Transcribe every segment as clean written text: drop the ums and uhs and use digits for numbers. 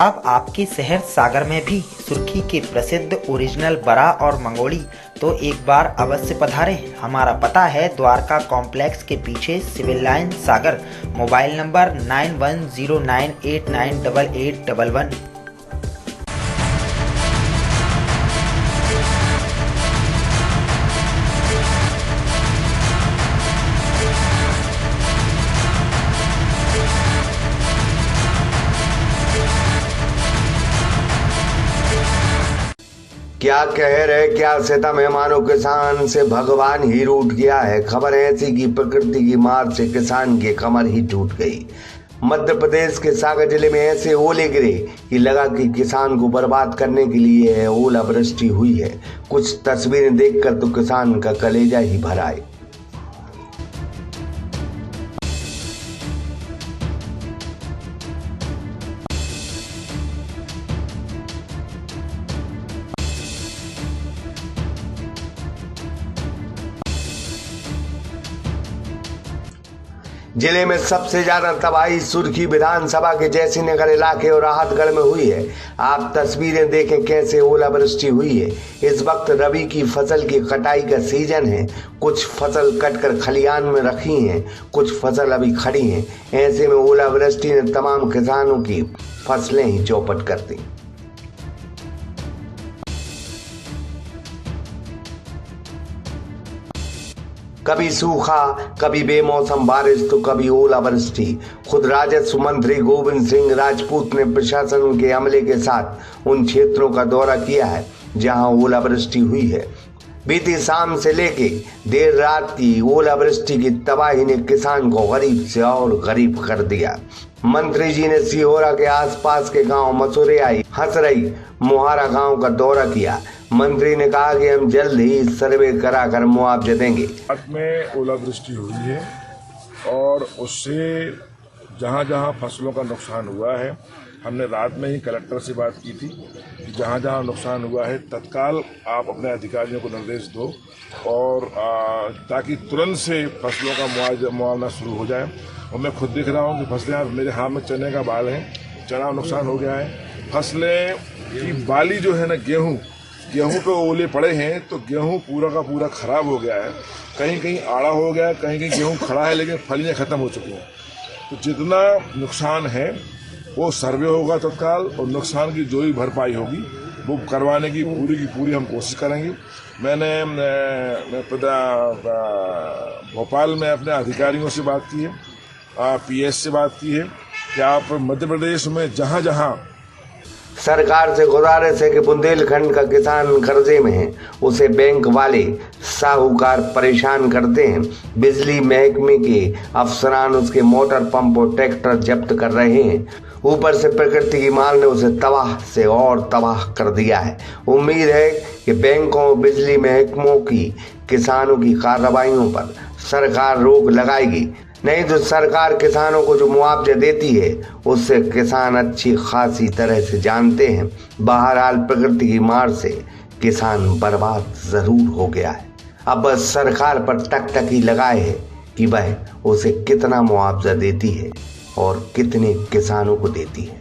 अब आपके शहर सागर में भी सुर्खी के प्रसिद्ध ओरिजिनल बरा और मंगोड़ी तो एक बार अवश्य पधारें। हमारा पता है द्वारका कॉम्प्लेक्स के पीछे civil line Sagar. Mobile number 9109898811। क्या कहर है, क्या सितम है, मानो किसान से भगवान ही रूठ गया है। खबर ऐसी कि प्रकृति की मार से किसान की कमर ही टूट गई। मध्य प्रदेश के सागर जिले में ऐसे ओले गिरे कि लगा कि किसान को बर्बाद करने के लिए ओलावृष्टि हुई है। कुछ तस्वीरें देखकर तो किसान का कलेजा ही भर आए। जिले में सबसे ज्यादा तबाही सुर्खी विधानसभा के जयसिंहनगर इलाके और राहतगढ़ में हुई है। आप तस्वीरें देखें कैसे ओलावृष्टि हुई है। इस वक्त रबी की फसल की कटाई का सीजन है। कुछ फसल कटकर खलिहान में रखी हैं, कुछ फसल अभी खड़ी हैं। ऐसे में ओलावृष्टि ने तमाम किसानों की फसलें ही चौपट कर दी। कभी सूखा, कभी बेमौसम बारिश तो कभी ओलावृष्टि। खुद राजस्व मंत्री गोविंद सिंह राजपूत ने प्रशासन के अमले के साथ उन क्षेत्रों का दौरा किया है जहां ओलावृष्टि हुई है। बीती शाम से लेके देर रात की ओलावृष्टि की तबाही ने किसान को गरीब से और गरीब कर दिया। मंत्री जी ने सिहोरा के आसपास के गांव मसूरियाई, हसरई, मोहारा गांव का दौरा किया। मंत्री ने कहा कि हम जल्द ही सर्वे कराकर मुआवजा देंगे। रात में ओलावृष्टि हुई है और उससे जहां जहां फसलों का नुकसान हुआ है, हमने रात में ही कलेक्टर से बात की थी कि जहां जहां नुकसान हुआ है तत्काल आप अपने अधिकारियों को निर्देश दो और ताकि तुरंत से फसलों का मुआवजा शुरू हो जाए। और मैं खुद देख रहा हूं कि फसलें, मेरे हाथ में चने का बाल है, चना नुकसान हो गया है। फसलें की बाली जो है ना, गेहूं पे ओले पड़े हैं तो गेहूं पूरा का पूरा खराब हो गया है। कहीं कहीं आड़ा हो गया है, कहीं कहीं गेहूं खड़ा है लेकिन फलियां खत्म हो चुकी हैं। तो जितना नुकसान है वो सर्वे होगा तत्काल और नुकसान की जो भी भरपाई होगी वो करवाने की पूरी हम कोशिश करेंगे। मैंने भोपाल में अपने अधिकारियों से बात की है, पीएस से बात की है कि आप मध्य प्रदेश में जहां जहां सरकार से गुजारिश है कि बुंदेलखंड का किसान कर्जे में है, उसे बैंक वाले साहूकार परेशान करते हैं। बिजली महकमे के अफसरान उसके मोटर पंप और ट्रैक्टर जब्त कर रहे हैं। ऊपर से प्रकृति की मार ने उसे तबाह से और तबाह कर दिया है। उम्मीद है कि बैंकों और बिजली महकमों की किसानों की कार्रवाइयों पर सरकार रोक लगाएगी, नहीं तो सरकार किसानों को जो मुआवजा देती है उससे किसान अच्छी खासी तरह से जानते हैं। बहरहाल प्रकृति की मार से किसान बर्बाद जरूर हो गया है। अब बस सरकार पर टकटकी लगाए है कि वह उसे कितना मुआवजा देती है और कितने किसानों को देती है।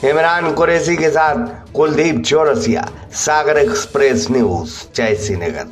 इमरान कुरैशी के साथ कुलदीप चौरसिया, सागर एक्सप्रेस न्यूज, जयसिंहनगर।